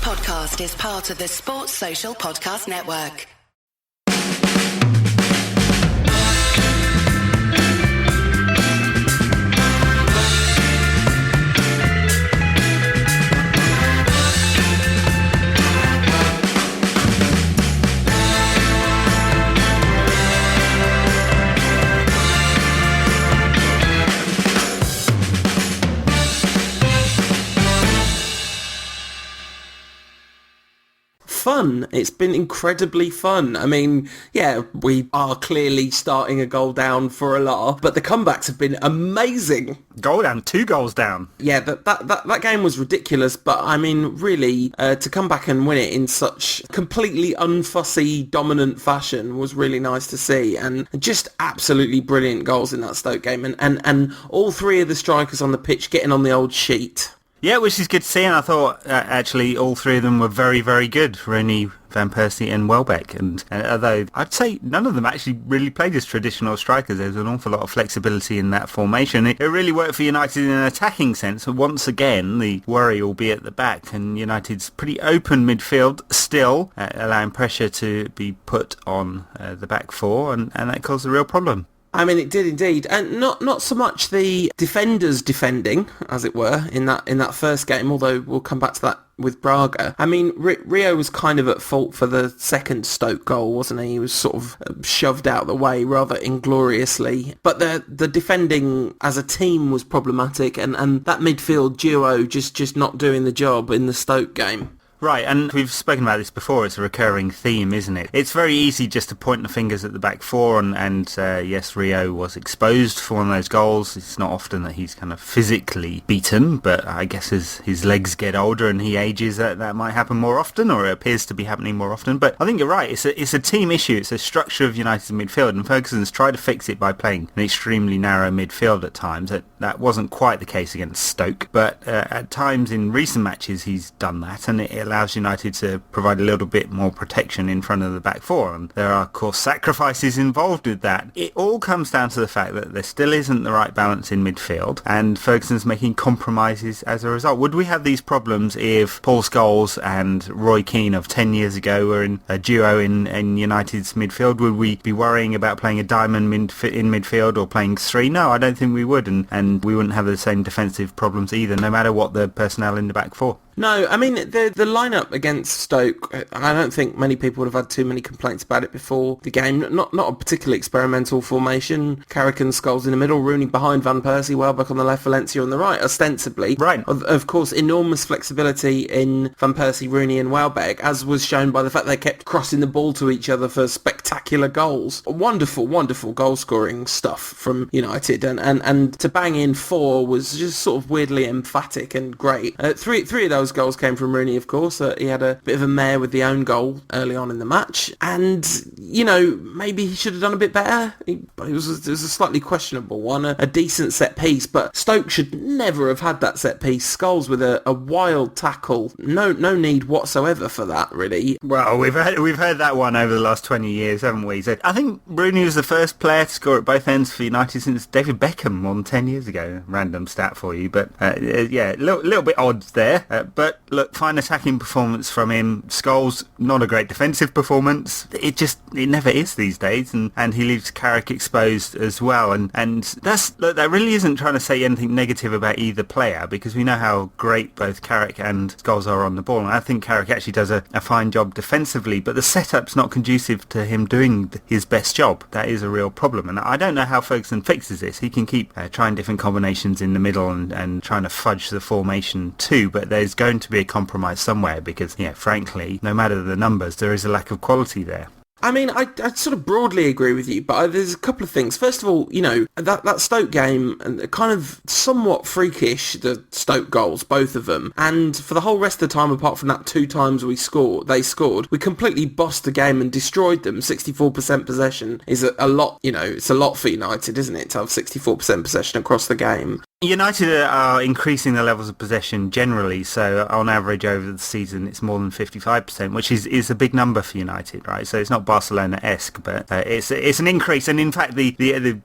podcast is part of the Sports Social Podcast Network. Fun. It's been incredibly fun. I mean, yeah, we are clearly starting a goal down for a lot, but the comebacks have been amazing. Goal down, 2 goals down. Yeah, that game was ridiculous, but I mean, really, to come back and win it in such completely unfussy, dominant fashion was really nice to see, and just absolutely brilliant goals in that Stoke game, and all 3 of the strikers on the pitch getting on the old sheet. Yeah, which is good to see, and I thought actually all 3 of them were very, very good. Rooney, Van Persie and Welbeck, and although I'd say none of them actually really played as traditional strikers, there's an awful lot of flexibility in that formation. It really worked for United in an attacking sense. Once again, the worry will be at the back, and United's pretty open midfield still, allowing pressure to be put on the back 4, and that caused a real problem. I mean, it did indeed, and not so much the defenders defending, as it were, in that first game. Although we'll come back to that with Braga. I mean, Rio was kind of at fault for the second Stoke goal, wasn't he? He was sort of shoved out of the way rather ingloriously. But the defending as a team was problematic, and that midfield duo just not doing the job in the Stoke game. Right, and we've spoken about this before, it's a recurring theme, isn't it? It's very easy just to point the fingers at the back 4, and yes, Rio was exposed for one of those goals. It's not often that he's kind of physically beaten, but I guess as his legs get older and he ages, that might happen more often, or it appears to be happening more often. But I think you're right, it's a team issue, it's a structure of United's midfield, and Ferguson's tried to fix it by playing an extremely narrow midfield at times. That wasn't quite the case against Stoke, but at times in recent matches he's done that, and it allows United to provide a little bit more protection in front of the back 4, and there are of course sacrifices involved with that. It all comes down to the fact that there still isn't the right balance in midfield, and Ferguson's making compromises as a result. Would we have these problems if Paul Scholes and Roy Keane of 10 years ago were in a duo in United's midfield? Would we be worrying about playing a diamond in midfield or playing 3? No, I don't think we would, and we wouldn't have the same defensive problems either, no matter what the personnel in the back 4. No, I mean, the lineup against Stoke, I don't think many people would have had too many complaints about it before the game. Not a particularly experimental formation. Carrick and Scholes in the middle, Rooney behind Van Persie, Welbeck on the left, Valencia on the right, ostensibly. Right. Of course, enormous flexibility in Van Persie, Rooney and Welbeck, as was shown by the fact they kept crossing the ball to each other for spectacular goals. Wonderful, wonderful goal-scoring stuff from United, and to bang in 4 was just sort of weirdly emphatic and great. Three of those goals came from Rooney, of course. He had a bit of a mare with the own goal early on in the match, and maybe he should have done a bit better. It was a slightly questionable one, a decent set piece, but Stoke should never have had that set piece. Scholes with a wild tackle, no need whatsoever for that, really. Well, we've heard that one over the last 20 years, haven't we? So I think Rooney was the first player to score at both ends for United since David Beckham more than 10 years ago. Random stat for you, but yeah, a little bit odd there. But look, fine attacking performance from him. Scholes, not a great defensive performance. It never is these days, and he leaves Carrick exposed as well. And that really isn't trying to say anything negative about either player, because we know how great both Carrick and Scholes are on the ball. And I think Carrick actually does a fine job defensively, but the setup's not conducive to him doing his best job. That is a real problem, and I don't know how Ferguson fixes this. He can keep trying different combinations in the middle and trying to fudge the formation too, but there's going to be a compromise somewhere, because frankly, no matter the numbers, there is a lack of quality there. I mean, I sort of broadly agree with you, but there's a couple of things. First of all, that Stoke game, kind of somewhat freakish, the Stoke goals, both of them. And for the whole rest of the time, apart from that 2 times they scored, we completely bossed the game and destroyed them. 64% possession is a lot, it's a lot for United, isn't it, to have 64% possession across the game. United are increasing the levels of possession generally, so on average over the season it's more than 55%, which is a big number for United, right? So it's not Barcelona-esque, but it's an increase. And in fact,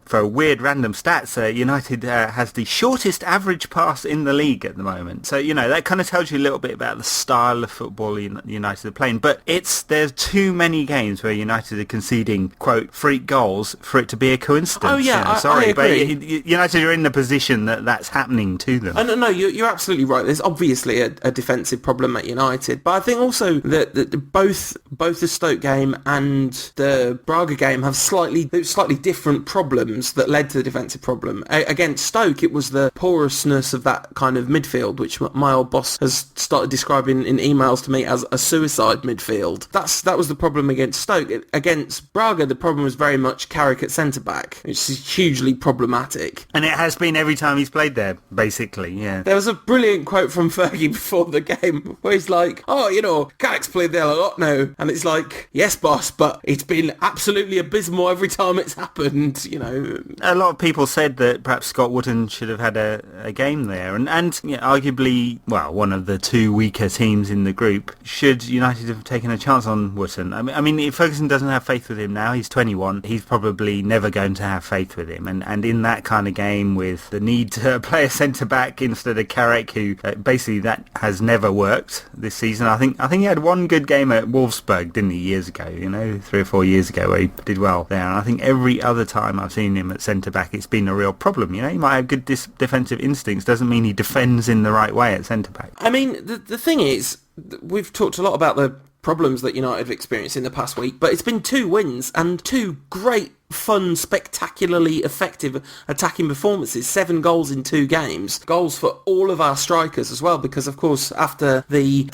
for weird random stats, United has the shortest average pass in the league at the moment. So, that kind of tells you a little bit about the style of football United are playing. But there's too many games where United are conceding, quote, freak goals for it to be a coincidence. Oh, yeah, sorry, I agree. but United are in the position that's happening to them. No, you're absolutely right. There's obviously a defensive problem at United, but I think also that both the Stoke game and the Braga game have slightly different problems that led to the defensive problem. Against Stoke, it was the porousness of that kind of midfield, which my old boss has started describing in emails to me as a suicide midfield. That was the problem against Stoke. Against Braga, the problem was very much Carrick at centre-back, which is hugely problematic. And it has been every time he's played there, basically, yeah. There was a brilliant quote from Fergie before the game where he's like, Carrick's played there a lot now. And it's like, yes, boss, but it's been absolutely abysmal every time it's happened, A lot of people said that perhaps Scott Wootton should have had a game there. And arguably, one of the two weaker teams in the group. Should United have taken a chance on Wootton? I mean, if Ferguson doesn't have faith with him now, he's 21, he's probably never going to have faith with him. And in that kind of game with the need to play a centre-back instead of Carrick, who basically that has never worked this season. I think he had one good game at Wolfsburg, didn't he, years ago, 3 or 4 years ago, where he did well there. And I think every other time I've seen him at centre-back, it's been a real problem. He might have good defensive instincts, doesn't mean he defends in the right way at centre-back. I mean, the thing is, we've talked a lot about the problems that United have experienced in the past week, but it's been 2 wins and 2 great, fun, spectacularly effective attacking performances. 7 goals in 2 games. Goals for all of our strikers as well, because of course after the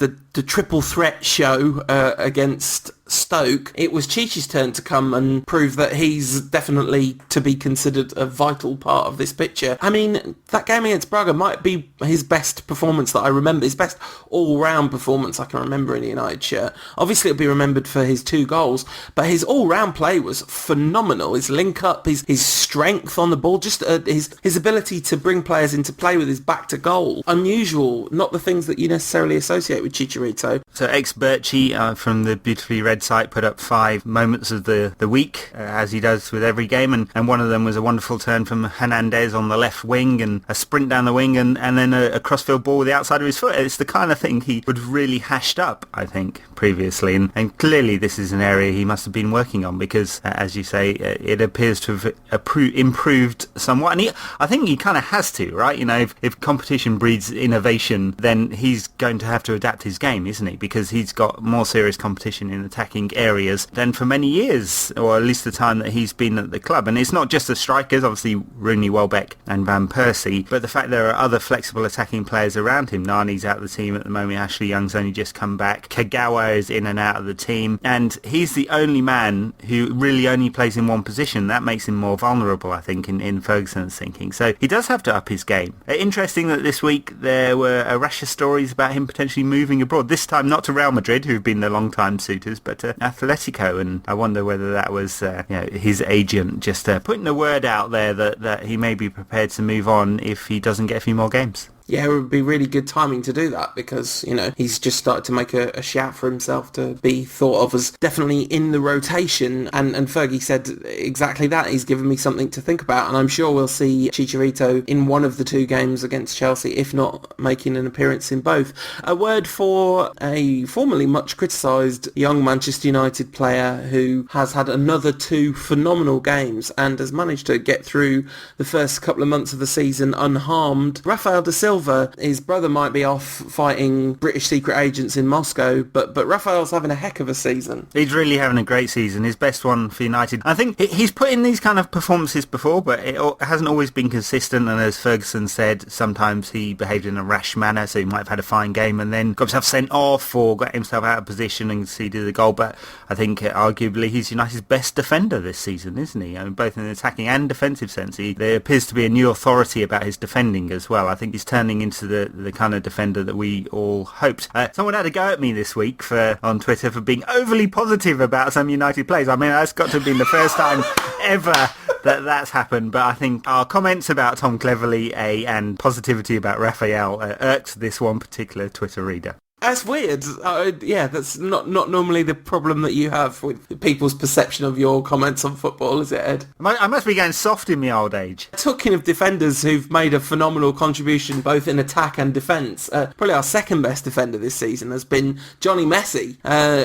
triple threat show against Stoke, it was Chichi's turn to come and prove that he's definitely to be considered a vital part of this picture. I mean, that game against Braga might be his best performance that I remember, his best all-round performance I can remember in a United shirt. Obviously it'll be remembered for his 2 goals, but his all-round play was phenomenal. His link-up, his strength on the ball, just his ability to bring players into play with his back to goal. Unusual, not the things that you necessarily associate with Chicharito. So ex-Birchie from the beautifully red site put up 5 moments of the week, as he does with every game, and one of them was a wonderful turn from Hernandez on the left wing and a sprint down the wing and then a crossfield ball with the outside of his foot. It's the kind of thing he would really hashed up, I think, previously, and clearly this is an area he must have been working on because, as you say, it appears to have improved somewhat, and I think he kind of has to, right? If competition breeds innovation, then he's going to have to adapt his game, isn't he? Because he's got more serious competition in attacking areas than for many years, or at least the time that he's been at the club. And it's not just the strikers, obviously Rooney, Welbeck and Van Persie, but the fact there are other flexible attacking players around him. Nani's out of the team at the moment, Ashley Young's only just come back, Kagawa is in and out of the team, and he's the only man who really only plays in one position. That makes him more vulnerable, I think, in Ferguson's thinking. So he does have to up his game. Interesting that this week there were a rash of stories about him potentially moving abroad, this time not to Real Madrid, who've been the long-time suitors, but to Atletico, and I wonder whether that was his agent just putting the word out there that he may be prepared to move on if he doesn't get a few more games. Yeah, it would be really good timing to do that because, he's just started to make a shout for himself to be thought of as definitely in the rotation. And Fergie said exactly that. He's given me something to think about. And I'm sure we'll see Chicharito in one of the 2 games against Chelsea, if not making an appearance in both. A word for a formerly much criticised young Manchester United player who has had another 2 phenomenal games and has managed to get through the first couple of months of the season unharmed. Rafael da Silva. His brother might be off fighting British secret agents in Moscow, but Rafael's having a heck of a season. He's really having a great season, his best one for United. I think he's put in these kind of performances before, but it hasn't always been consistent, and as Ferguson said, sometimes he behaved in a rash manner, so he might have had a fine game and then got himself sent off or got himself out of position and conceded a goal. But I think arguably he's United's best defender this season, isn't he? I mean, both in an attacking and defensive sense. There appears to be a new authority about his defending as well. I think he's turning into the kind of defender that we all hoped. Someone had a go at me this week on Twitter for being overly positive about some United players. I mean, that's got to have been the first time ever that's happened. But I think our comments about Tom Cleverley and positivity about Raphael irked this one particular Twitter reader. That's weird. Yeah, that's not normally the problem that you have with people's perception of your comments on football, is it, Ed? I must be getting soft in my old age. Talking of defenders who've made a phenomenal contribution both in attack and defence, probably our second best defender this season has been Johnny Messi,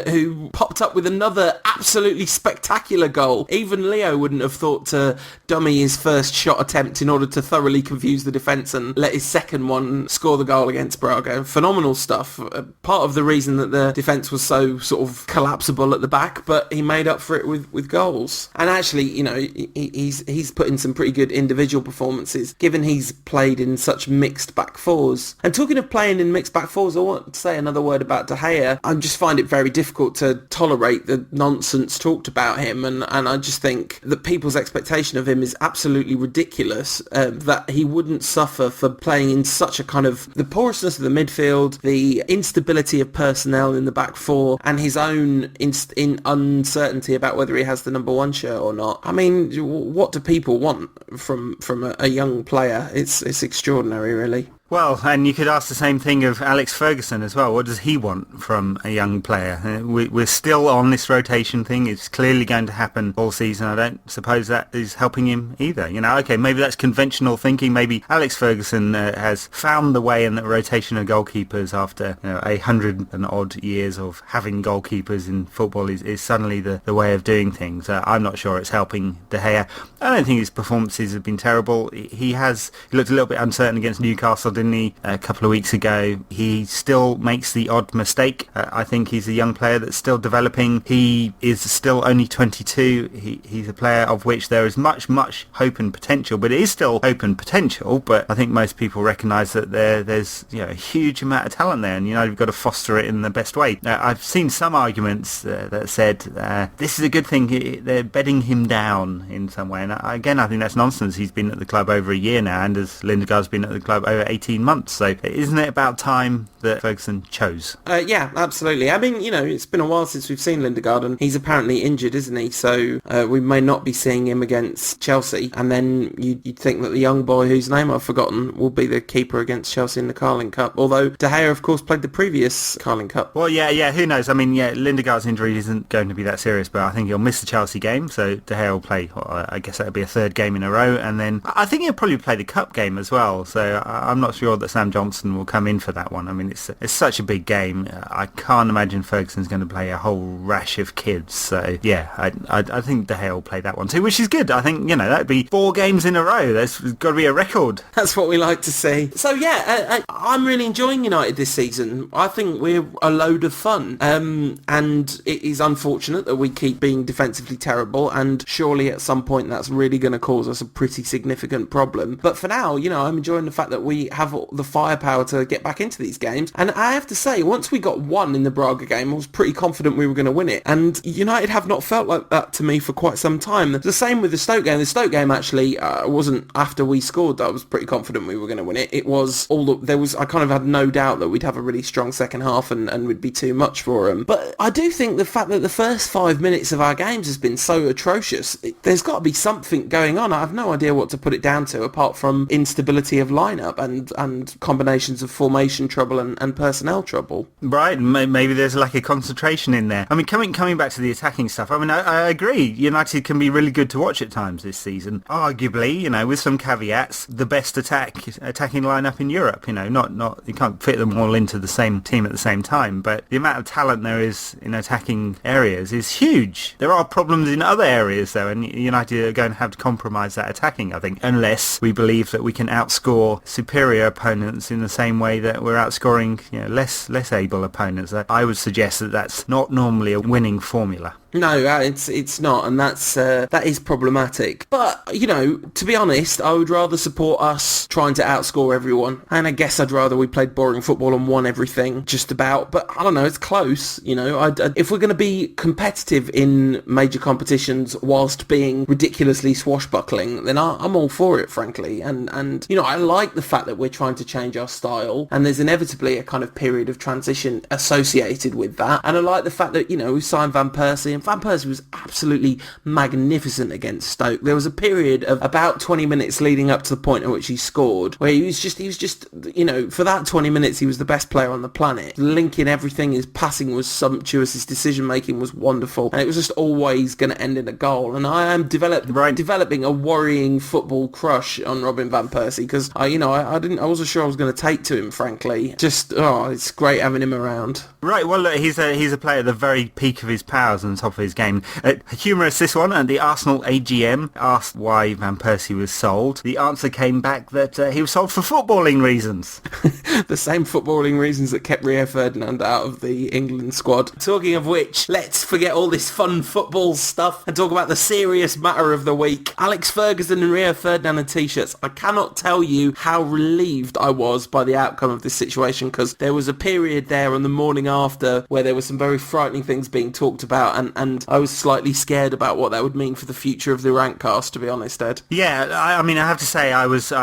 who popped up with another absolutely spectacular goal. Even Leo wouldn't have thought to dummy his first shot attempt in order to thoroughly confuse the defence and let his second one score the goal against Braga. Phenomenal stuff. Part of the reason that the defence was so sort of collapsible at the back, but he made up for it with goals. And actually, you know, he's put in some pretty good individual performances, given he's played in such mixed back fours. And talking of playing in mixed back fours, I want to say another word about De Gea. I just find it very difficult to tolerate the nonsense talked about him, and I just think that people's expectation of him is absolutely ridiculous, that he wouldn't suffer for playing in such a kind of the porousness of the midfield, the instability of personnel in the back four, and his own in uncertainty about whether he has the number one shirt or not. I mean, what do people want from a young player? It's extraordinary, really. Well, and you could ask the same thing of Alex Ferguson as well. What does he want from a young player? We're still on this rotation thing. It's clearly going to happen all season. I don't suppose that is helping him either. You know, okay, maybe that's conventional thinking. Maybe Alex Ferguson has found the way in the rotation of goalkeepers after 100 and odd years of having goalkeepers in football is suddenly the way of doing things. I'm not sure it's helping De Gea. I don't think his performances have been terrible. He looked a little bit uncertain against Newcastle, didn't he, a couple of weeks ago. He still makes the odd mistake. I think he's a young player that's still developing. He is still only 22. He's a player of which there is much hope and potential, but it is still hope and potential. But I think most people recognise that there's a huge amount of talent there, and you've got to foster it in the best way. I've seen some arguments that said this is a good thing. They're bedding him down in some way, and again, I think that's nonsense. He's been at the club over a year now, and as Lindegaard's been at the club over 18 months, so isn't it about time that Ferguson chose? Yeah, absolutely. I mean, it's been a while since we've seen Lindegaard, and he's apparently injured, isn't he? So we may not be seeing him against Chelsea, and then you'd think that the young boy whose name I've forgotten will be the keeper against Chelsea in the Carling Cup, although De Gea of course played the previous Carling Cup. Well, yeah, who knows? I mean, Lindegaard's injury isn't going to be that serious, but I think he'll miss the Chelsea game, so De Gea will play, I guess that'll be a third game in a row, and then I think he'll probably play the Cup game as well, so I'm not sure that Sam Johnson will come in for that one. I mean, it's such a big game. I can't imagine Ferguson's going to play a whole rash of kids. So yeah, I think De Gea will play that one too, which is good. I think that'd be 4 games in a row. There's got to be a record. That's what we like to see. So yeah, I'm really enjoying United this season. I think we're a load of fun, and it is unfortunate that we keep being defensively terrible, and surely at some point that's really going to cause us a pretty significant problem. But for now, I'm enjoying the fact that we have the firepower to get back into these games, and I have to say, once we got one in the Braga game, I was pretty confident we were going to win it, and United have not felt like that to me for quite some time. The same with the Stoke game. The Stoke game actually wasn't after we scored that I was pretty confident we were going to win it. It was I kind of had no doubt that we'd have a really strong second half and would be too much for them. But I do think the fact that the first 5 minutes of our games has been so atrocious, there's got to be something going on. I have no idea what to put it down to apart from instability of lineup and combinations of formation trouble and personnel trouble. Right, maybe there's a lack of concentration in there. I mean, coming back to the attacking stuff, I mean, I agree. United can be really good to watch at times this season. Arguably, with some caveats, the best attacking lineup in Europe. Not you can't fit them all into the same team at the same time, but the amount of talent there is in attacking areas is huge. There are problems in other areas though, and United are going to have to compromise that attacking, I think, unless we believe that we can outscore superior opponents in the same way that we're outscoring less able opponents. I would suggest that that's not normally a winning formula. No, it's not, and that is problematic. But, to be honest, I would rather support us trying to outscore everyone. And I guess I'd rather we played boring football and won everything, just about. But, I don't know, it's close, if we're going to be competitive in major competitions whilst being ridiculously swashbuckling, then I'm all for it, frankly. And I like the fact that we're trying to change our style, and there's inevitably a kind of period of transition associated with that. And I like the fact that, we've signed Van Persie, and Van Persie was absolutely magnificent against Stoke. There was a period of about 20 minutes leading up to the point at which he scored, where he was just, you know, for that 20 minutes, he was the best player on the planet. Linking everything, his passing was sumptuous, his decision-making was wonderful, and it was just always going to end in a goal. And I am developing a worrying football crush on Robin Van Persie, because I wasn't sure I was going to take to him, frankly. Just, it's great having him around. Right, well, look, he's a player at the very peak of his powers and top of his game. Humorous, this one, and the Arsenal AGM asked why Van Persie was sold. The answer came back that he was sold for footballing reasons. The same footballing reasons that kept Rio Ferdinand out of the England squad. Talking of which, let's forget all this fun football stuff and talk about the serious matter of the week. Alex Ferguson and Rio Ferdinand and t-shirts. I cannot tell you how relieved I was by the outcome of this situation, because there was a period there on the morning after where there were some very frightening things being talked about, and I was slightly scared about what that would mean for the future of the Rantcast, to be honest, Ed. Yeah, I mean, I have to say I was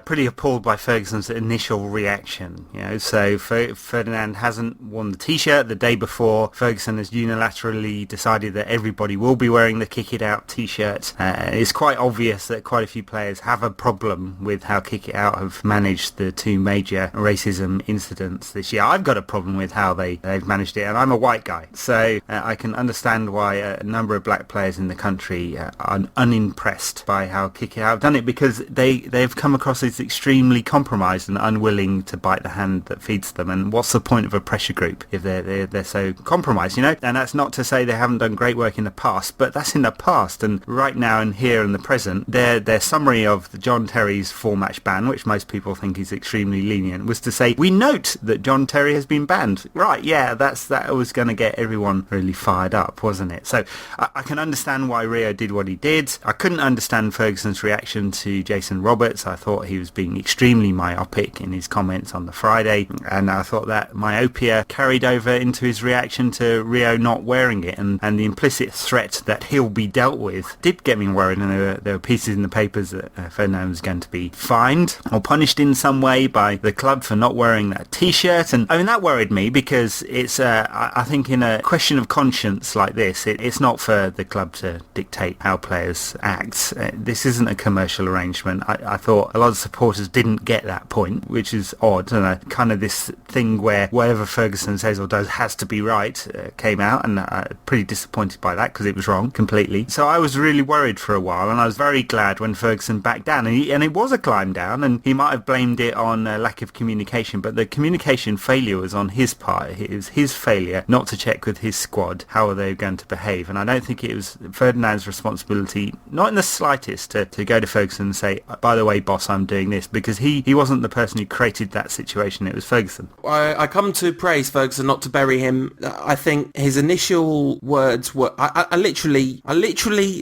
pretty appalled by Ferguson's initial reaction. You know, so Ferdinand hasn't worn the t-shirt. The day before, Ferguson has unilaterally decided that everybody will be wearing the Kick It Out t-shirt. It's quite obvious that quite a few players have a problem with how Kick It Out have managed the two major racism incidents this year. I've got a problem with how they've managed it, and I'm a white guy, so I can understand why a number of black players in the country are unimpressed by how Kick It Out have done it, because they've come across as extremely compromised and unwilling to bite the hand that feeds them. And what's the point of a pressure group if they're so compromised, you know? And that's not to say they haven't done great work in the past, but that's in the past. And right now and here in the present, their summary of the John Terry's 4-match ban, which most people think is extremely lenient, was to say, we note that John Terry has been banned. Right, yeah, that was going to get everyone really fired up, wasn't it? So I can understand why Rio did what he did. I couldn't understand Ferguson's reaction to Jason Roberts. I thought he was being extremely myopic in his comments on the Friday, and I thought that myopia carried over into his reaction to Rio not wearing it, and the implicit threat that he'll be dealt with did get me worried. And there were pieces in the papers that Ferdinand was going to be fined or punished in some way by the club for not wearing that t-shirt, and I mean, that worried me, because it's I think in a question of conscience like this, it's not for the club to dictate how players act. This isn't a commercial arrangement. I thought a lot of supporters didn't get that point, which is odd, and kind of this thing where whatever Ferguson says or does has to be right came out, and pretty disappointed by that, because it was wrong completely. So I was really worried for a while, and I was very glad when Ferguson backed down, and it was a climb down, and he might have blamed it on lack of communication, but the communication failure was on his part. It was his failure not to check with his squad how they were going to behave, and I don't think it was Ferdinand's responsibility, not in the slightest, to go to Ferguson and say, by the way, boss, I'm doing this, because he wasn't the person who created that situation. It was Ferguson. I come to praise Ferguson, not to bury him. I think his initial words were, I literally,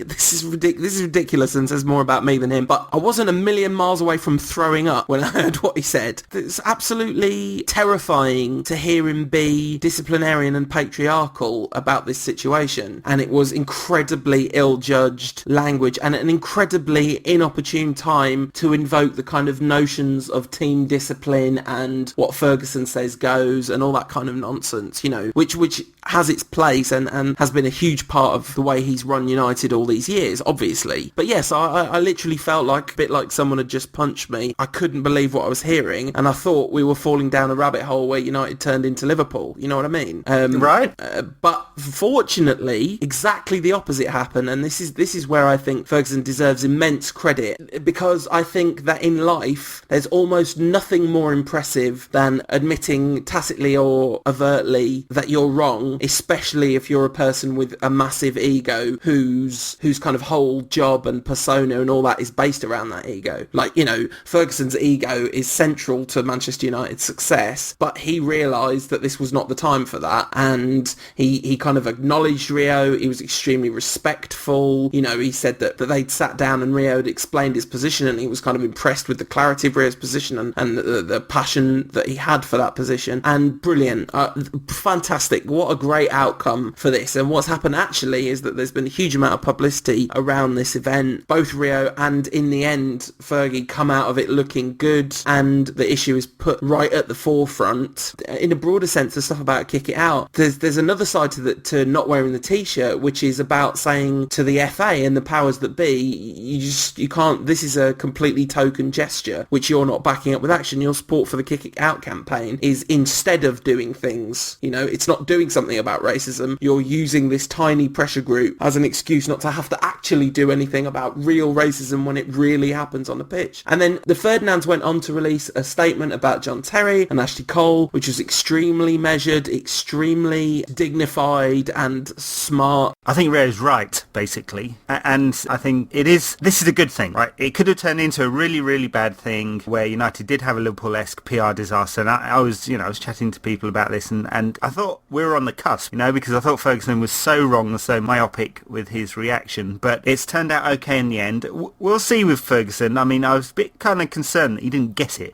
this is ridiculous and says more about me than him, but I wasn't a million miles away from throwing up when I heard what he said. It's absolutely terrifying to hear him be disciplinarian and patriarchal about this situation, and it was incredibly ill-judged language and an incredibly inopportune time to invoke the kind of notions of team discipline and what Ferguson says goes and all that kind of nonsense, you know, which has its place and has been a huge part of the way he's run United all these years, obviously. But yes, I literally felt like a bit like someone had just punched me. I couldn't believe what I was hearing, and I thought we were falling down a rabbit hole where United turned into Liverpool, you know what I mean? Right. But fortunately, exactly the opposite happened, and this is where I think Ferguson deserves immense credit, because I think that in life there's almost nothing more impressive than admitting tacitly or overtly that you're wrong, especially if you're a person with a massive ego whose kind of whole job and persona and all that is based around that ego. Like, you know, Ferguson's ego is central to Manchester United's success, but he realised that this was not the time for that, and he kind of acknowledged Rio. He was extremely respectful. You know, he said that they'd sat down and Rio had explained his position, and he was kind of impressed with the clarity of Rio's position and the passion that he had for that position. And brilliant. Fantastic. What a great outcome for this. And what's happened actually is that there's been a huge amount of publicity around this event. Both Rio and, in the end, Fergie come out of it looking good, and the issue is put right at the forefront. In a broader sense, the stuff about Kick It Out, there's another side to not wearing the t-shirt, which is about saying to the FA and the powers that be, you can't, this is a completely token gesture, which you're not backing up with action. Your support for the Kick It Out campaign is instead of doing things, it's not doing something about racism. You're using this tiny pressure group as an excuse not to have to actually do anything about real racism when it really happens on the pitch. And then the Ferdinands went on to release a statement about John Terry and Ashley Cole, which was extremely measured, extremely dignified and smart. I think Rio's right, basically. And I think this is a good thing, right? It could have turned into a really, really bad thing where United did have a Liverpool-esque PR disaster. And I was chatting to people about this and I thought we were on the cusp, because I thought Ferguson was so wrong and so myopic with his reaction. But it's turned out okay in the end. We'll see with Ferguson. I mean, I was a bit kind of concerned that he didn't get it.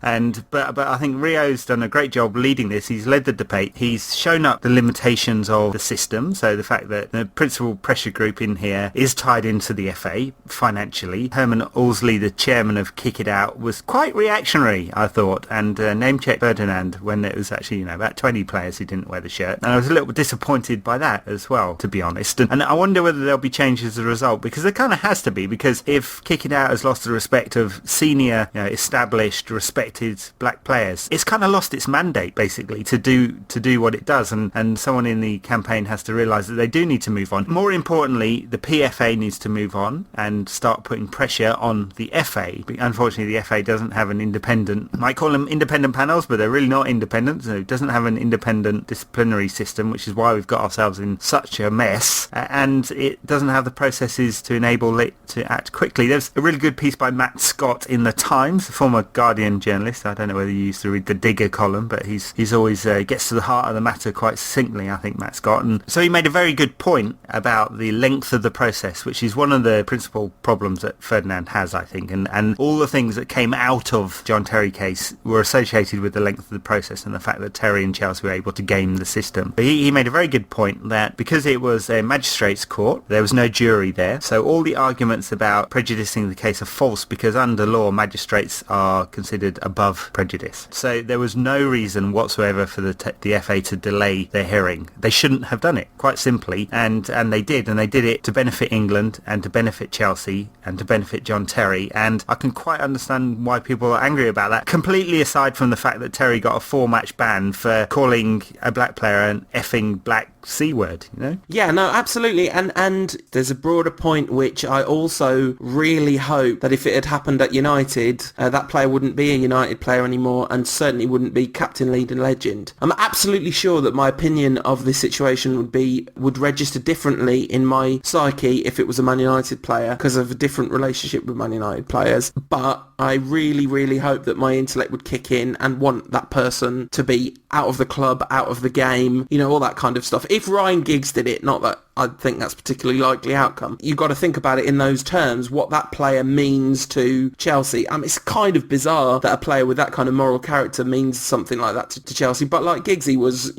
But I think Rio's done a great job leading this. He's led the debate. He's shown up the limitations of the system. So the fact that the principal pressure group in here is tied into the FA financially. Herman Ousley, the chairman of Kick It Out, was quite reactionary, I thought, and name-checked Ferdinand when it was actually, about 20 players who didn't wear the shirt. And I was a little bit disappointed by that as well, to be honest. And I wonder whether there'll be changes as a result, because there kind of has to be, because if Kick It Out has lost the respect of senior, established, respected black players, it's kind of lost its mandate, basically, to do what it does. And someone in the campaign has to realise that they do need to move on. More importantly, the PFA needs to move on and start putting pressure on the FA. Unfortunately, the FA doesn't have an independent, might call them independent panels, but they're really not independent. So it doesn't have an independent disciplinary system, which is why we've got ourselves in such a mess. And it doesn't have the processes to enable it to act quickly. There's a really good piece by Matt Scott in The Times, the former Guardian journalist. I don't know whether you used to read the Digger column, but he's always gets to the heart of the matter quite succinctly, I think, Matt Scott. And so he made a very good point about the length of the process, which is one of the principal problems that Ferdinand has, I think. And all the things that came out of John Terry case were associated with the length of the process and the fact that Terry and Chelsea were able to game the system. But he made a very good point that because it was a magistrate's court, there was no jury there. So all the arguments about prejudicing the case are false, because under law, magistrates are considered above prejudice. So there was no reason whatsoever for the FA to delay their hearing. They shouldn't have done it, quite simply, and they did it to benefit England and to benefit Chelsea and to benefit John Terry. And I can quite understand why people are angry about that, completely aside from the fact that Terry got a 4-match ban for calling a black player an effing black C word, Yeah, no, absolutely. And there's a broader point which I also really hope that if it had happened at United, that player wouldn't be a United player anymore and certainly wouldn't be captain, lead and legend. I'm absolutely sure that my opinion of this situation would register differently in my psyche if it was a Man United player, because of a different relationship with Man United players. But I really, really hope that my intellect would kick in and want that person to be out of the club, out of the game, all that kind of stuff. If Ryan Giggs did it, not that I think that's a particularly likely outcome, you've got to think about it in those terms, what that player means to Chelsea. It's kind of bizarre that a player with that kind of moral character means something like that to Chelsea, but like Giggs, he was,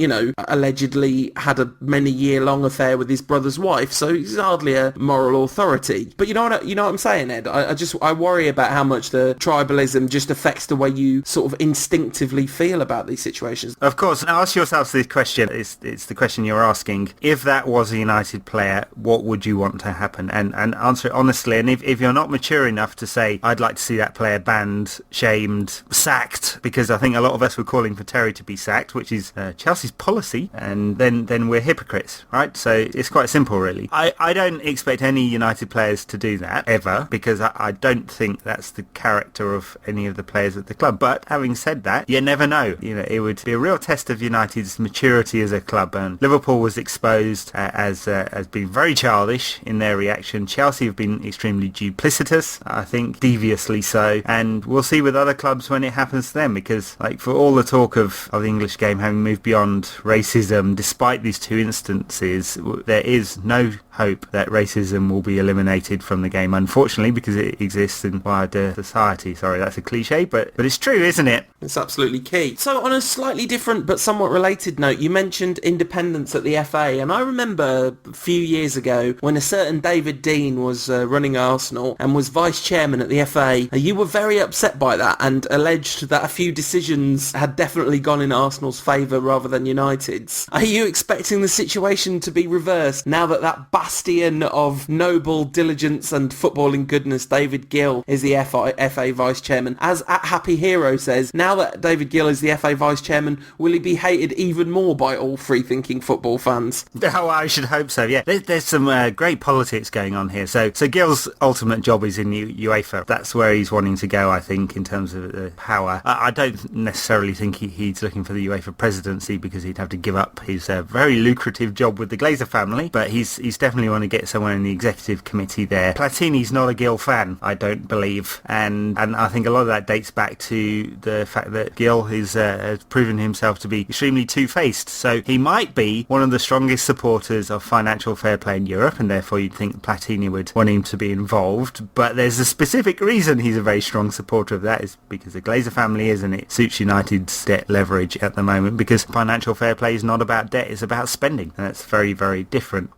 allegedly had a many-year-long affair with his brother's wife, so he's hardly a moral authority. But you know what I'm saying, Ed? I worry about how much the tribalism just affects the way you sort of instinctively feel about these situations. Of course. Now ask yourself this question. It's the question you're asking. If that was a United player, what would you want to happen? And answer it honestly. And if you're not mature enough to say, I'd like to see that player banned, shamed, sacked, because I think a lot of us were calling for Terry to be sacked, which is Chelsea's policy, and then we're hypocrites, right? So it's quite simple, really. I don't expect any United players to do that, ever, because I don't think that's the character of any of the players at the club. But having said that, you never know. It would be a real test of United's maturity as a club. And Liverpool was exposed as being very childish in their reaction. Chelsea have been extremely duplicitous, I think, deviously so. And we'll see with other clubs when it happens to them, because for all the talk of the English game having moved beyond racism, despite these two instances, there is no hope that racism will be eliminated from the game, unfortunately, because it exists in wider society. Sorry, that's a cliche, but it's true, isn't it? It's absolutely key. So on a slightly different but somewhat related note, you mentioned independence at at the FA, and I remember a few years ago when a certain David Dean was running Arsenal and was vice chairman at the FA. You were very upset by that and alleged that a few decisions had definitely gone in Arsenal's favour rather than United's. Are you expecting the situation to be reversed now that that bastion of noble diligence and footballing goodness, David Gill, is the FA vice chairman? As at Happy Hero says, now that David Gill is the FA vice chairman, will he be hated even more by all free-thinking football fans? Oh, I should hope so, yeah. There's some great politics going on here. So Gill's ultimate job is in UEFA. That's where he's wanting to go, I think, in terms of power. I don't necessarily think he's looking for the UEFA presidency because he'd have to give up his very lucrative job with the Glazer family, but he's definitely want to get someone in the executive committee there. Platini's not a Gill fan, I don't believe, and I think a lot of that dates back to the fact that Gill has proven himself to be extremely two-faced, so he might be one of the strongest supporters of financial fair play in Europe, and therefore you'd think Platini would want him to be involved, but there's a specific reason he's a very strong supporter of that, is because the Glazer family is, and it suits United's debt leverage at the moment, because financial fair play is not about debt, it's about spending, and that's very, very different.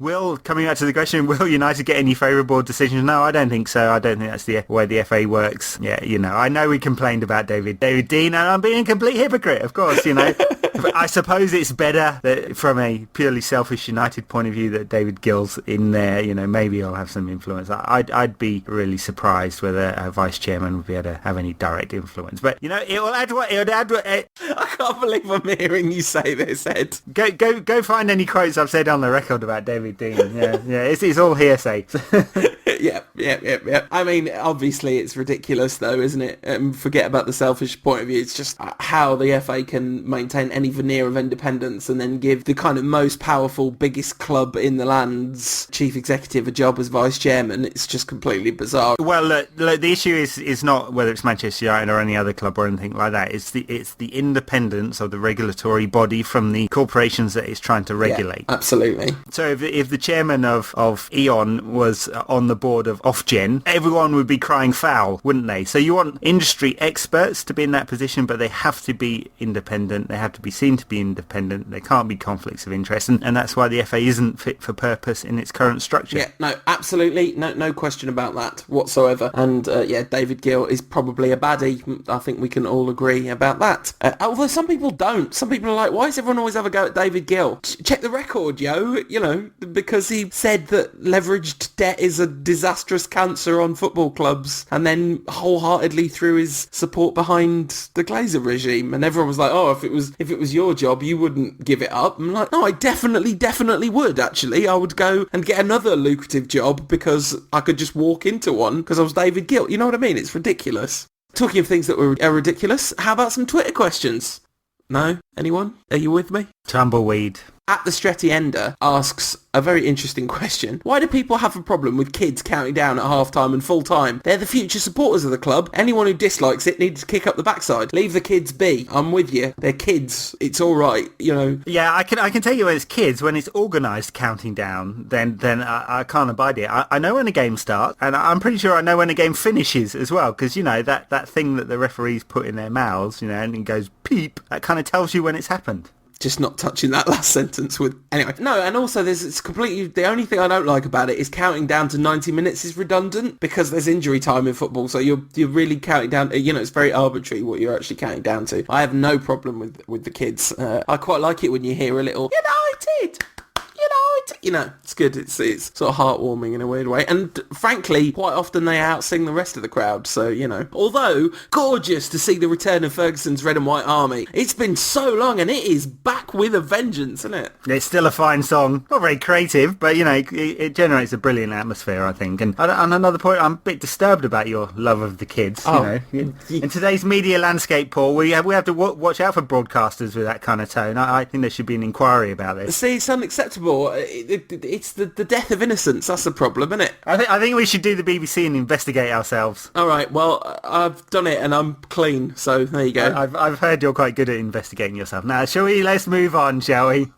Coming back to the question, will United get any favourable decisions? No, I don't think so. I don't think that's the way the FA works. Yeah, I know we complained about David Dean, and I'm being a complete hypocrite, of course, I suppose it's better that from a purely selfish United point of view that David Gill's in there, maybe I'll have some influence. I'd be really surprised whether a vice chairman would be able to have any direct influence. But, it will add what... I can't believe I'm hearing you say this, Ed. Go find any quotes I've said on the record about David Dean. Yeah, it's all hearsay. Yeah. I mean, obviously it's ridiculous though, isn't it? Forget about the selfish point of view. It's just how the FA can maintain any veneer of independence and then give the kind of most powerful, biggest club in the land's chief executive a job as vice chairman. It's just completely bizarre. Well, look, the issue is not whether it's Manchester United or any other club or anything like that. It's the independence of the regulatory body from the corporations that it's trying to regulate. Yeah, absolutely. So if the chairman of E.ON was on the board of Ofgem, everyone would be crying foul, wouldn't they? So you want industry experts to be in that position, but they have to be independent. They have to be seen to be independent. There can't be conflicts of interest, and that's why the FA isn't fit for purpose in its current structure. Yeah, no, absolutely, no question about that whatsoever. And David Gill is probably a baddie. I think we can all agree about that. Although some people don't. Some people are like, why does everyone always have a go at David Gill? Check the record, because he said that leveraged debt is a disastrous cancer on football clubs, and then wholeheartedly threw his support behind the Glazer regime, and everyone was like, oh, if it was your job, you wouldn't give it up. I'm like, no, I definitely would, actually. I would go and get another lucrative job because I could just walk into one because I was David Gill. You know what I mean? It's ridiculous. Talking of things that are ridiculous, how about some Twitter questions? No? Anyone? Are you with me? Tumbleweed. At the Stretty Ender asks a very interesting question. Why do people have a problem with kids counting down at half-time and full-time? They're the future supporters of the club. Anyone who dislikes it needs to kick up the backside. Leave the kids be. I'm with you. They're kids. It's all right, Yeah, I can tell you when it's kids, when it's organised counting down, then I can't abide it. I know when a game starts, and I'm pretty sure I know when a game finishes as well, because, that thing that the referees put in their mouths, and it goes peep, that kind of tells you when it's happened. Just not touching that last sentence with... Anyway. No, and also it's completely... The only thing I don't like about it is counting down to 90 minutes is redundant because there's injury time in football, so you're really counting down... It's very arbitrary what you're actually counting down to. I have no problem with the kids. I quite like it when you hear a little... United! It's good. It's sort of heartwarming in a weird way. And frankly, quite often they outsing the rest of the crowd. So, Although, gorgeous to see the return of Ferguson's Red and White Army. It's been so long and it is back with a vengeance, isn't it? It's still a fine song. Not very creative, but, it generates a brilliant atmosphere, I think. And on another point, I'm a bit disturbed about your love of the kids. In today's media landscape, Paul, we have to watch out for broadcasters with that kind of tone. I think there should be an inquiry about this. See, it's unacceptable. It's the death of innocence. That's the problem, isn't it? I think we should do the BBC and investigate ourselves. All right. Well, I've done it and I'm clean. So there you go. I've heard you're quite good at investigating yourself. Now, let's move on, shall we?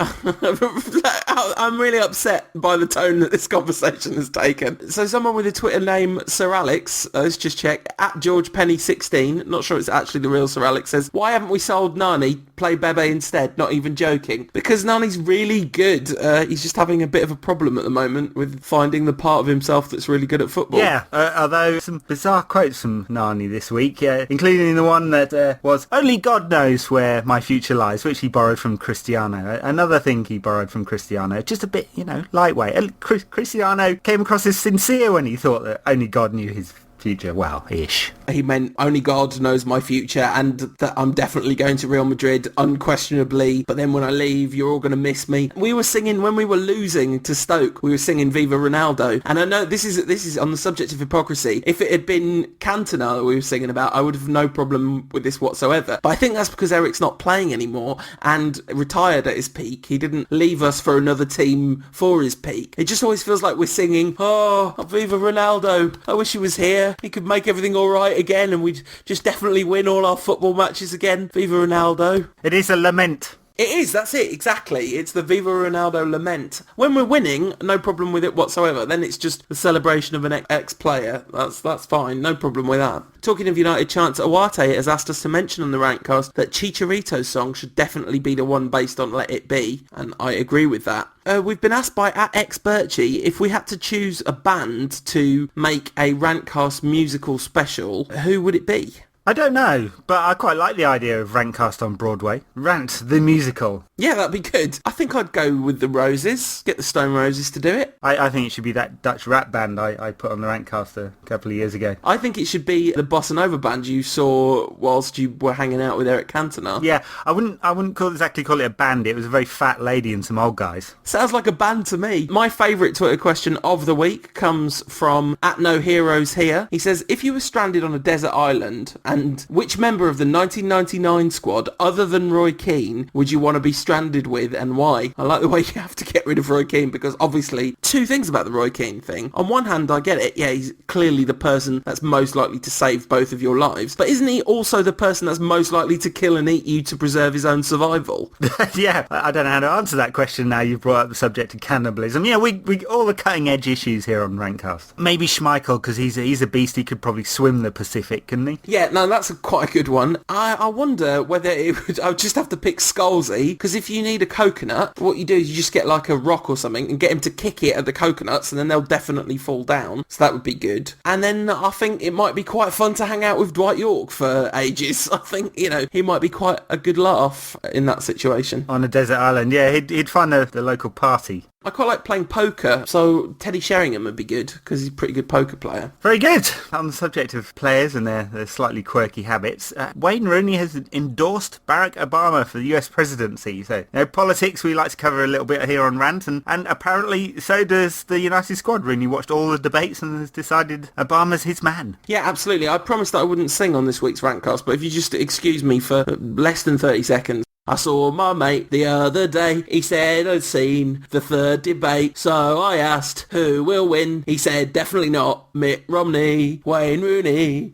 I'm really upset by the tone that this conversation has taken. So someone with a Twitter name, Sir Alex, let's just check, at George Penny 16, not sure it's actually the real Sir Alex, says, why haven't we sold Nani? Play Bebe instead, not even joking. Because Nani's really good. He's just having a bit of a problem at the moment with finding the part of himself that's really good at football. Yeah, although some bizarre quotes from Nani this week, including the one that was, only God knows where my future lies, which he borrowed from Cristiano. Another thing he borrowed from Cristiano, just a bit, lightweight. And Cristiano came across as sincere when he thought that only God knew his future. Well, ish. He meant only God knows my future and that I'm definitely going to Real Madrid, unquestionably, but then when I leave, you're all going to miss me. We were singing, when we were losing to Stoke, we were singing Viva Ronaldo. And I know this is on the subject of hypocrisy. If it had been Cantona that we were singing about, I would have no problem with this whatsoever. But I think that's because Eric's not playing anymore and retired at his peak. He didn't leave us for another team for his peak. It just always feels like we're singing, oh, Viva Ronaldo. I wish he was here. He could make everything all right again and we'd just definitely win all our football matches again. Viva Ronaldo. It is a lament. It is, that's it, exactly. It's the Viva Ronaldo lament. When we're winning, no problem with it whatsoever. Then it's just the celebration of an ex-player. That's fine, no problem with that. Talking of United chants, Awate has asked us to mention on the Rantcast that Chicharito's song should definitely be the one based on Let It Be, and I agree with that. We've been asked by @xBirchie if we had to choose a band to make a Rantcast musical special, who would it be? I don't know, but I quite like the idea of Rantcast on Broadway. Rant, the musical. Yeah, that'd be good. I think I'd go with the Roses. Get the Stone Roses to do it. I think it should be that Dutch rap band I put on the Rantcast a couple of years ago. I think it should be the Bossa Nova band you saw whilst you were hanging out with Eric Cantona. Yeah, I wouldn't exactly call it a band. It was a very fat lady and some old guys. Sounds like a band to me. My favourite Twitter question of the week comes from @NoHeroesHere. He says, if you were stranded on a desert island, and which member of the 1999 squad, other than Roy Keane, would you want to be stranded with and why? I like the way you have to get rid of Roy Keane because obviously two things about the Roy Keane thing. On one hand, I get it. Yeah, he's clearly the person that's most likely to save both of your lives. But isn't he also the person that's most likely to kill and eat you to preserve his own survival? Yeah, I don't know how to answer that question now you've brought up the subject of cannibalism. Yeah, we all the cutting edge issues here on Rantcast. Maybe Schmeichel, because he's a beast. He could probably swim the Pacific, couldn't he? Yeah, no, that's quite a good one. I wonder whether I would just have to pick Scalzi, because if you need a coconut, what you do is you just get like a rock or something and get him to kick it at the coconuts and then they'll definitely fall down. So that would be good. And then I think it might be quite fun to hang out with Dwight York for ages. I think, he might be quite a good laugh in that situation. On a desert island, yeah, he'd find the local party. I quite like playing poker, so Teddy Sheringham would be good, because he's a pretty good poker player. Very good. On the subject of players and their slightly quirky habits, Wayne Rooney has endorsed Barack Obama for the US presidency. So, politics we like to cover a little bit here on Rant, and apparently so does the United squad. Rooney watched all the debates and has decided Obama's his man. Yeah, absolutely. I promised that I wouldn't sing on this week's Rantcast, but if you just excuse me for less than 30 seconds. I saw my mate the other day, he said I'd seen the third debate, so I asked who will win. He said definitely not Mitt Romney, Wayne Rooney,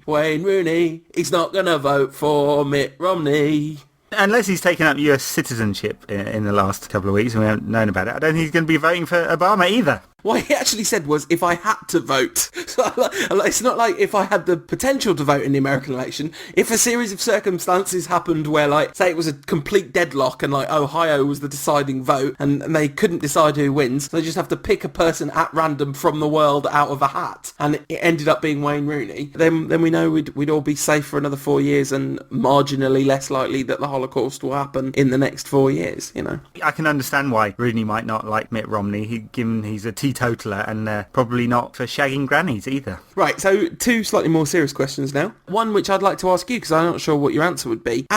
he's not gonna vote for Mitt Romney. Unless he's taken up US citizenship in the last couple of weeks and we haven't known about it, I don't think he's going to be voting for Obama either. What he actually said was, if I had to vote. So, it's not like if I had the potential to vote in the American election. If a series of circumstances happened where, say it was a complete deadlock and, Ohio was the deciding vote and they couldn't decide who wins, they just have to pick a person at random from the world out of a hat, and it ended up being Wayne Rooney, then we know we'd all be safe for another 4 years and marginally less likely that the Holocaust will happen in the next 4 years, I can understand why Rooney might not like Mitt Romney, given he's a teetotaler and probably not for shagging grannies either. Right, so two slightly more serious questions now. One which I'd like to ask you because I'm not sure what your answer would be.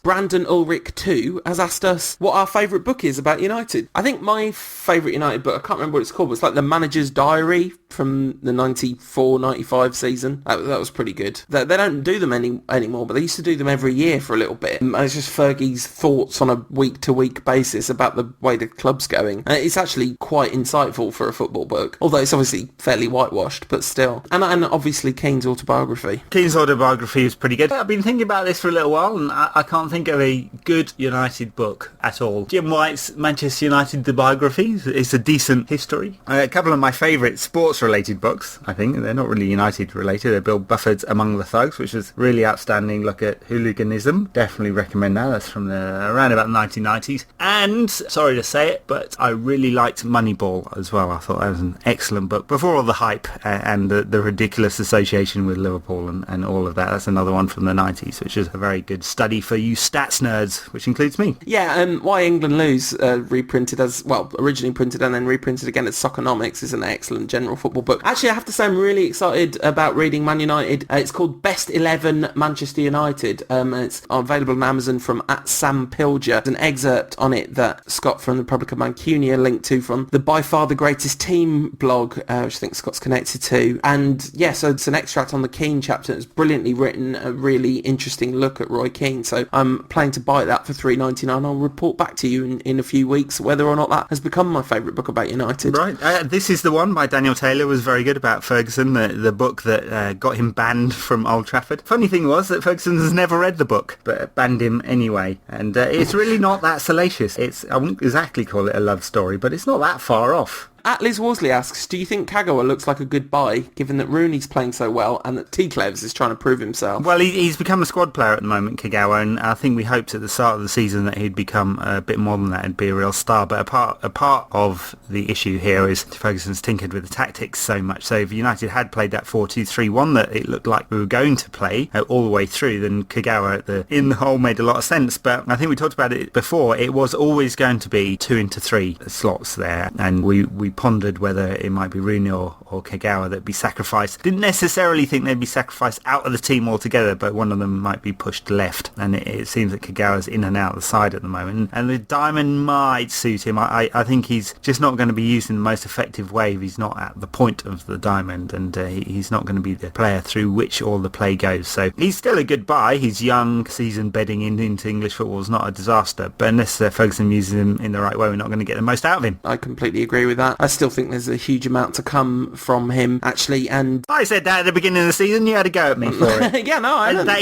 Brandon Ulrich 2 has asked us what our favourite book is about United. I think my favourite United book, I can't remember what it's called, but it's like The Manager's Diary from the 94-95 season. That was pretty good. They don't do them anymore, but they used to do them every year for a little bit. And it's just Fergie's thoughts on a week-to-week basis about the way the club's going. And it's actually quite insightful for a football book, although it's obviously fairly whitewashed, but still. And obviously Keane's autobiography. Keane's autobiography is pretty good. I've been thinking about this for a little while, and I can't think of a good United book at all. Jim White's Manchester United The Biography is a decent history. A couple of my favourite sports-related books, I think. They're not really United-related. They're Bill Bufford's Among the Thugs, which is really outstanding look at hooliganism. Definitely recommend that. That's from around about the 1990s. And, sorry to say it, but I really liked Moneyball as well. I thought that was an excellent book. Before all the hype and the ridiculous association with Liverpool and all of that. That's another one from the 90s, which is a very good study for you stats nerds, which includes me. Yeah, and Why England Lose, reprinted as, well, originally printed and then reprinted again as Soccernomics, is an excellent general football book. Actually, I have to say I'm really excited about reading Man United. It's called Best 11 Manchester United. It's available on Amazon from @SamPilger. There's an excerpt on it that Scott from the Republic of Mancunia linked to from the By Far the Greatest Team blog, which I think Scott's connected to. And yeah, so it's an extract on the Keane chapter. It's brilliantly written, a really interesting look at Roy Keane. So I'm planning to buy that for $3.99. I'll report back to you in a few weeks whether or not that has become my favourite book about United. Right. This Is the One by Daniel Taylor was very good about Ferguson, the book that got him banned from Old Trafford. Funny thing was that Ferguson has never read the book, but banned him anyway. And it's really not that salacious. I wouldn't exactly call it a love story, but it's not that far off. Liz Worsley asks, do you think Kagawa looks like a good buy, given that Rooney's playing so well and that T-Clevs is trying to prove himself? Well, he's become a squad player at the moment, Kagawa, and I think we hoped at the start of the season that he'd become a bit more than that and be a real star. But a part of the issue here is Ferguson's tinkered with the tactics so much. So if United had played that 4-2-3-1 that it looked like we were going to play all the way through, then Kagawa in the hole made a lot of sense. But I think we talked about it before. It was always going to be 2 into 3 slots there, and we pondered whether it might be Rooney or Kagawa that'd be sacrificed. Didn't necessarily think they'd be sacrificed out of the team altogether, but one of them might be pushed left, and it seems that Kagawa's in and out of the side at the moment, and the diamond might suit him. I think he's just not going to be used in the most effective way if he's not at the point of the diamond, and he's not going to be the player through which all the play goes. So he's still a good buy. He's young, seasoned, bedding into English football is not a disaster, but unless Ferguson uses him in the right way, we're not going to get the most out of him. I completely agree with that. I still think there's a huge amount to come from him, actually, and I said that at the beginning of the season. You had a go at me for it. Yeah, no, I that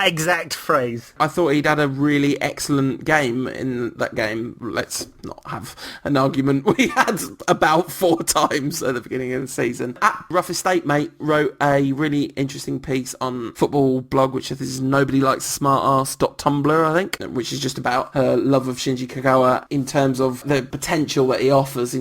exact phrase. I thought he'd had a really excellent game in that game. Let's not have an argument we had about 4 times at the beginning of the season. Rough Estate Mate wrote a really interesting piece on football blog, which is Nobody Likes a Smart Arse.tumblr, I think, which is just about her love of Shinji Kagawa in terms of the potential that he offers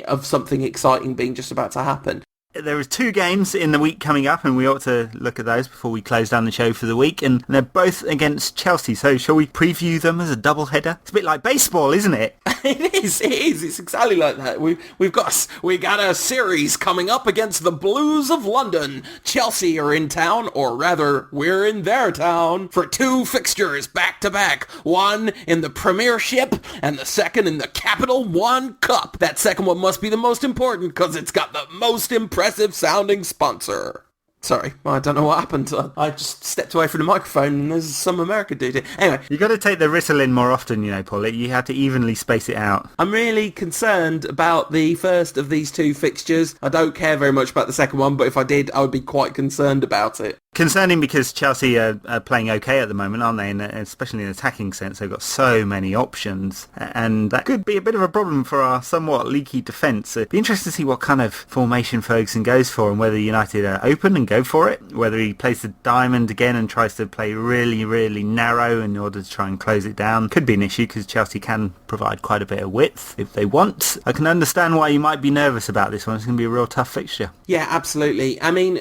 of something exciting being just about to happen. There are 2 games in the week coming up, and we ought to look at those before we close down the show for the week, and they're both against Chelsea, so shall we preview them as a double header? It's a bit like baseball, isn't it? It is. It's exactly like that. We got a series coming up against the Blues of London. Chelsea are in town, or rather, we're in their town, for 2 fixtures back to back. One in the Premiership, and the second in the Capital One Cup. That second one must be the most important, because it's got the most impressive sounding sponsor. Sorry, I don't know what happened. I just stepped away from the microphone and there's some American dude here. Anyway. You got to take the Ritalin more often, Paul. You have to evenly space it out. I'm really concerned about the first of these 2 fixtures. I don't care very much about the second one, but if I did, I would be quite concerned about it. Concerning because Chelsea are playing okay at the moment, aren't they? And especially in an attacking sense, they've got so many options, and that could be a bit of a problem for our somewhat leaky defence. It'd be interesting to see what kind of formation Ferguson goes for, and whether United are open and go for it, whether he plays the diamond again and tries to play really, really narrow in order to try and close it down. Could be an issue because Chelsea can provide quite a bit of width if they want. I can understand why you might be nervous about this one. It's going to be a real tough fixture. Yeah, absolutely. I mean,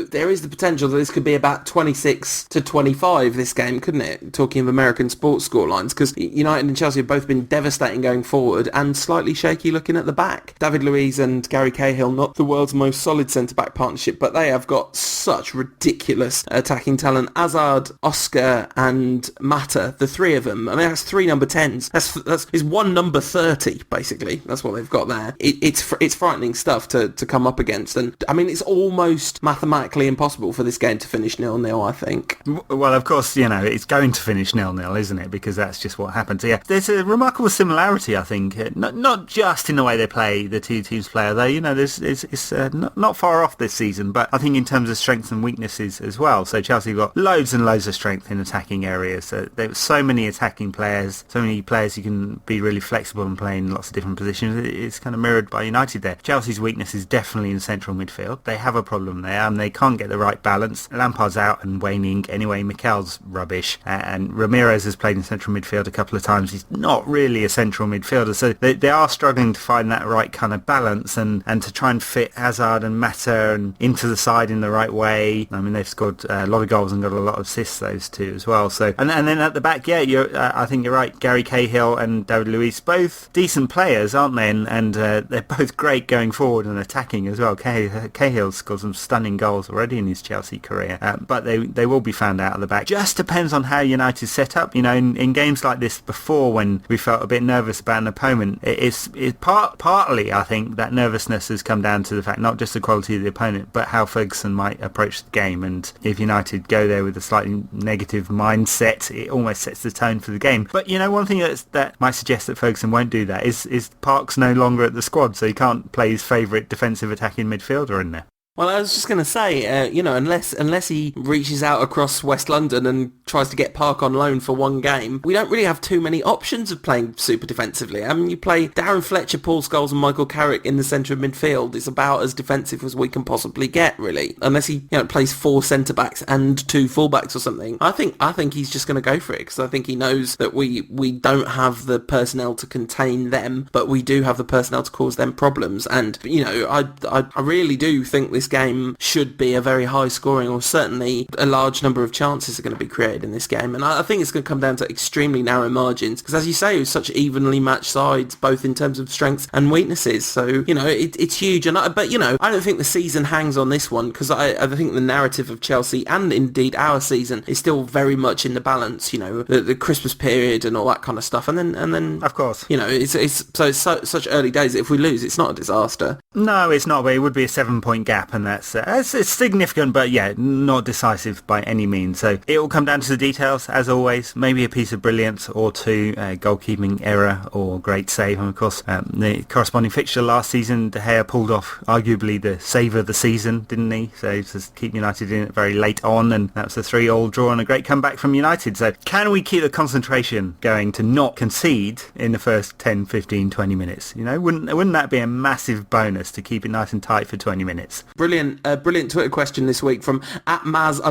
there is the potential that this could be about 26-25 this game, couldn't it? Talking of American sports scorelines, because United and Chelsea have both been devastating going forward and slightly shaky looking at the back. David Luiz and Gary Cahill, not the world's most solid centre-back partnership, but they have got such ridiculous attacking talent. Hazard, Oscar and Mata, the 3 of them. I mean, that's 3 number 10s. That's one number 30, basically. That's what they've got there. It's frightening stuff to come up against. And I mean, it's almost mathematically impossible for this game to finish 0-0, I think. Well, of course, it's going to finish 0-0, isn't it? Because that's just what happens. Yeah, there's a remarkable similarity, I think, not just in the way they play, the two teams play, although, it's not far off this season, but I think in terms of strengths and weaknesses as well. So Chelsea got loads and loads of strength in attacking areas. So there were so many attacking players, so many players who can be really flexible and play in lots of different positions. It's kind of mirrored by United there. Chelsea's weakness is definitely in central midfield. They have a problem there, and they can't get the right balance. Lampard's out and waning anyway. Mikel's rubbish, and Ramirez has played in central midfield a couple of times. He's not really a central midfielder, so they are struggling to find that right kind of balance and to try and fit Hazard and Mata and into the side in the right way. I mean, they've scored a lot of goals and got a lot of assists, those two as well. So and then at the back, I think you're right. Gary Cahill and David Luiz, both decent players, aren't they? And they're both great going forward and attacking as well. Cahill's scored some stunning goals already in his Chelsea career, but they will be found out at the back. Just depends on how United set up. In games like this before, when we felt a bit nervous about an opponent, it's partly, I think, that nervousness has come down to the fact not just the quality of the opponent, but how Ferguson might approach the game. And if United go there with a slightly negative mindset, it almost sets the tone for the game. But one thing that might suggest that Ferguson won't do that is Park's no longer at the squad, so he can't play his favourite defensive attacking midfielder in there. Well, I was just going to say, unless he reaches out across West London and tries to get Park on loan for one game, we don't really have too many options of playing super defensively. I mean, you play Darren Fletcher, Paul Scholes and Michael Carrick in the centre of midfield. It's about as defensive as we can possibly get, really. Unless he plays 4 centre-backs and 2 full-backs or something. I think he's just going to go for it, because I think he knows that we don't have the personnel to contain them, but we do have the personnel to cause them problems. And, I really do think this game should be a very high scoring, or certainly a large number of chances are going to be created in this game, and I think it's going to come down to extremely narrow margins, because as you say, it was such evenly matched sides, both in terms of strengths and weaknesses. So it's huge, but I don't think the season hangs on this one, because I think the narrative of Chelsea, and indeed our season, is still very much in the balance. The Christmas period and all that kind of stuff, and then of course, it's such early days. If we lose, it's not a disaster. No, it's not, but it would be a 7-point gap, and that's it's significant, but not decisive by any means. So it will come down to the details, as always. Maybe a piece of brilliance or two, goalkeeping error or great save. And of course, the corresponding fixture last season, De Gea pulled off arguably the save of the season, didn't he? So to keep United in it very late on, and that was a 3-3 draw and a great comeback from United. So can we keep the concentration going to not concede in the first 10, 15, 20 minutes? Wouldn't that be a massive bonus to keep it nice and tight for 20 minutes? Brilliant Twitter question this week from @Maz_man_UTD,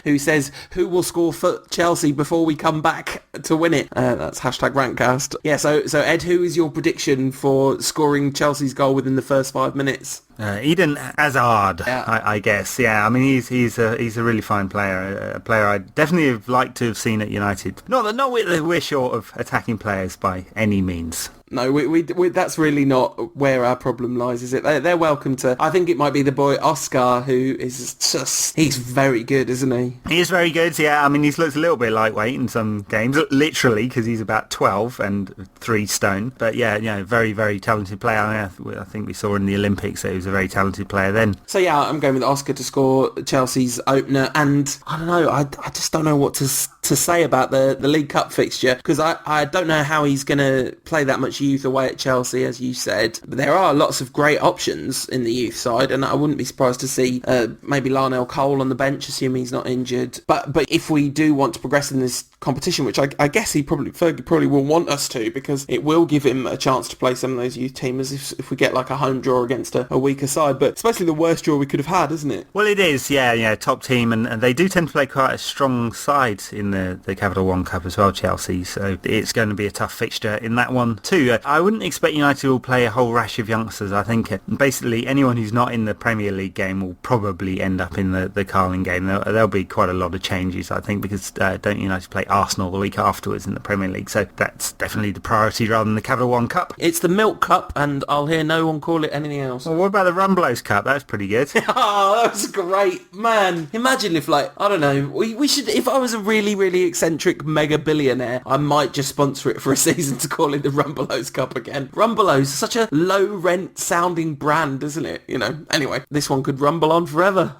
who says, who will score for Chelsea before we come back to win it? That's #Rantcast. Yeah, so Ed, who is your prediction for scoring Chelsea's goal within the first 5 minutes? Eden Hazard, yeah. I guess. Yeah, I mean, he's a really fine player, a player I'd definitely have liked to have seen at United. Not that we're short of attacking players by any means. No, we that's really not where our problem lies, is it? They're welcome to. I think it might be the boy Oscar, who is he's very good, isn't he? He is very good, yeah. I mean, he's looked a little bit lightweight in some games, literally, because he's about 12 and 3 stone. But yeah, very, very talented player. I think we saw in the Olympics that he was a very talented player then. So yeah, I'm going with Oscar to score Chelsea's opener, and I don't know, I just don't know what to say about the League Cup fixture, because I don't know how he's going to play that much youth away at Chelsea, as you said. But there are lots of great options in the youth side, and I wouldn't be surprised to see maybe Larnell Cole on the bench, assuming he's not injured. But if we do want to progress in this competition, which I guess Fergie probably will want us to, because it will give him a chance to play some of those youth teamers if we get like a home draw against a weaker side. But it's basically the worst draw we could have had, isn't it? Well, it is, yeah, top team, and they do tend to play quite a strong side in the Capital One Cup as well, Chelsea, so it's going to be a tough fixture in that one too. I wouldn't expect United will play a whole rash of youngsters. I think basically anyone who's not in the Premier League game will probably end up in the Carling game. There'll be quite a lot of changes, I think, because don't United play Arsenal the week afterwards in the Premier League, so that's definitely the priority rather than the Capital One Cup. It's the Milk Cup, and I'll hear no one call it anything else. Well, what about the Rumbelows Cup? That was pretty good. Oh, that was great, man. Imagine if, like, I don't know, we should, if I was a really, really eccentric mega billionaire, I might just sponsor it for a season to call it the Rumbelows Cup again. Rumbelows is such a low rent sounding brand, isn't it? You know, anyway, this one could rumble on forever.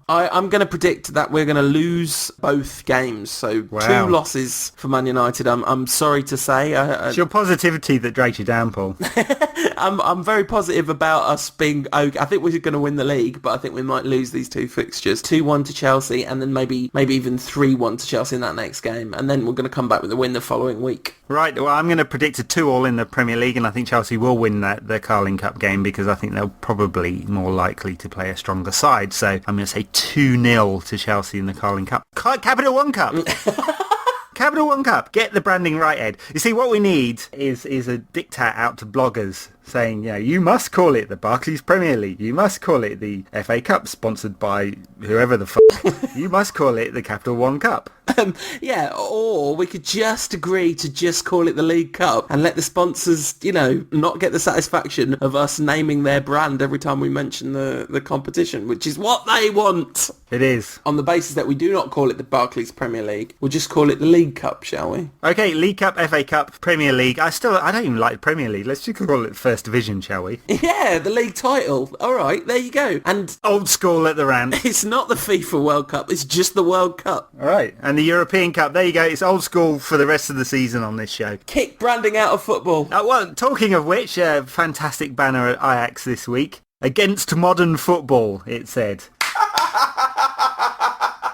I'm going to predict that we're going to lose both games. So 2 losses for Man United. I'm sorry to say. It's your positivity that drags you down, Paul. I'm very positive about us being okay. I think we're going to win the league, but I think we might lose these 2 fixtures. 2-1 to Chelsea, and then maybe even 3-1 to Chelsea in that next game. And then we're going to come back with a win the following week. Right, well, I'm going to predict a 2-2 in the Premier League, and I think Chelsea will win the Carling Cup game because I think they're probably more likely to play a stronger side. So I'm going to say 2-0 to Chelsea in the Carling Cup. Capital One Cup! Capital One Cup. Get the branding right, Ed. You see, what we need is a diktat out to bloggers saying, you know, you must call it the Barclays Premier League. You must call it the FA Cup, sponsored by whoever the You must call it the Capital One Cup. Yeah, or we could just agree to just call it the League Cup and let the sponsors, you know, not get the satisfaction of us naming their brand every time we mention the competition, which is what they want. It is. On the basis that we do not call it the Barclays Premier League, we'll just call it the League Cup, shall we? Okay, League Cup, FA Cup, Premier League. I don't even like the Premier League. Let's just call it First Division, shall we? Yeah, the league title. All right, there you go. And old school at the rant. It's not the FIFA World Cup, it's just the World Cup. All right, and the European Cup. There you go. It's old school for the rest of the season on this show. Kick branding out of football. Well, talking of which, fantastic banner at Ajax this week. Against modern football, it said.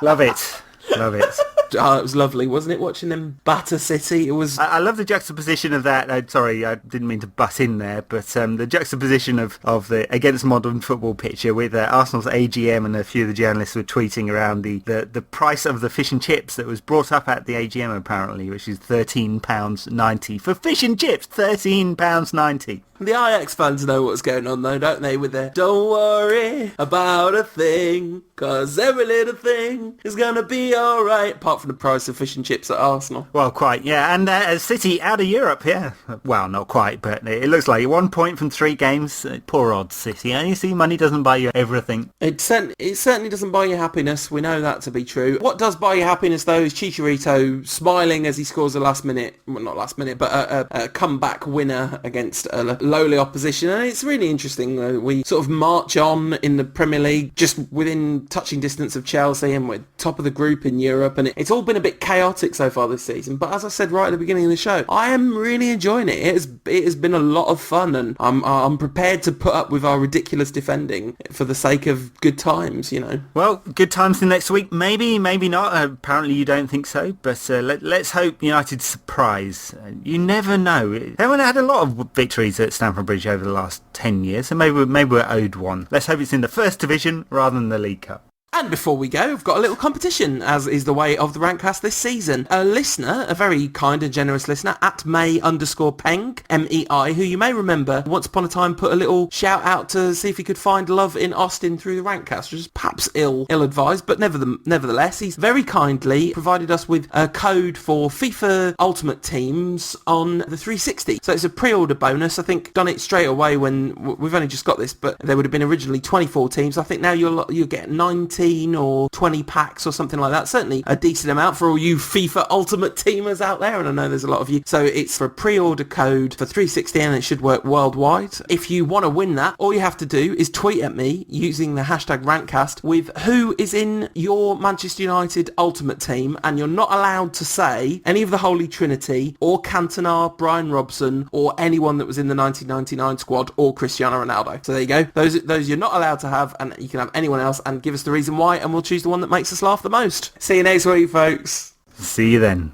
Love it. Love it. Oh, it was lovely, wasn't it, watching them batter City? It was. I love the juxtaposition of that. Sorry, I didn't mean to butt in there, but the juxtaposition of the against modern football picture with Arsenal's AGM, and a few of the journalists were tweeting around the price of the fish and chips that was brought up at the AGM apparently, which is £13.90 for fish and chips. £13.90. The Ajax fans know what's going on though, don't they? With their "don't worry about a thing, 'cause every little thing is gonna be alright," apart from the price of fish and chips at Arsenal. Well, quite, yeah. And City out of Europe, yeah. Well, not quite, but it looks like 1 point from 3 games. Poor odd City. And you see, money doesn't buy you everything. It certainly doesn't buy you happiness. We know that to be true. What does buy you happiness though is Chicharito smiling as he scores a last minute, well, not last minute, but a comeback winner against a lowly opposition. And it's really interesting. We sort of march on in the Premier League just within touching distance of Chelsea, and we're top of the group in Europe, and it's all been a bit chaotic so far this season. But as I said right at the beginning of the show, I am really enjoying it. It has been a lot of fun, and I'm prepared to put up with our ridiculous defending for the sake of good times, you know. Well, good times the next week. Maybe not. Apparently you don't think so, but let's hope United surprise. You never know. They haven't had a lot of victories at Stamford Bridge over the last 10 years, so maybe we're owed one. Let's hope it's in the First Division rather than the League Cup. And before we go, we've got a little competition, as is the way of the Rantcast this season. A listener, a very kind and generous listener, at May_Peng, MEI, who you may remember once upon a time put a little shout out to see if he could find love in Austin through the Rantcast, which is perhaps ill-advised, but nevertheless, he's very kindly provided us with a code for FIFA Ultimate Teams on the 360. So it's a pre-order bonus. I think done it straight away when we've only just got this, but there would have been originally 24 teams. I think now you'll get 19 or 20 packs or something like that. Certainly a decent amount for all you FIFA Ultimate Teamers out there, and I know there's a lot of you. So it's for a pre-order code for 360, and it should work worldwide. If you want to win that, all you have to do is tweet at me using the hashtag Rantcast with who is in your Manchester United Ultimate Team, and you're not allowed to say any of the Holy Trinity or Cantona, Brian Robson, or anyone that was in the 1999 squad, or Cristiano Ronaldo. So there you go. Those you're not allowed to have, and you can have anyone else, and give us the reason why, and we'll choose the one that makes us laugh the most. See you next week, folks. See you then.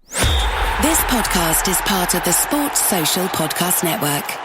This podcast is part of the Sports Social Podcast Network.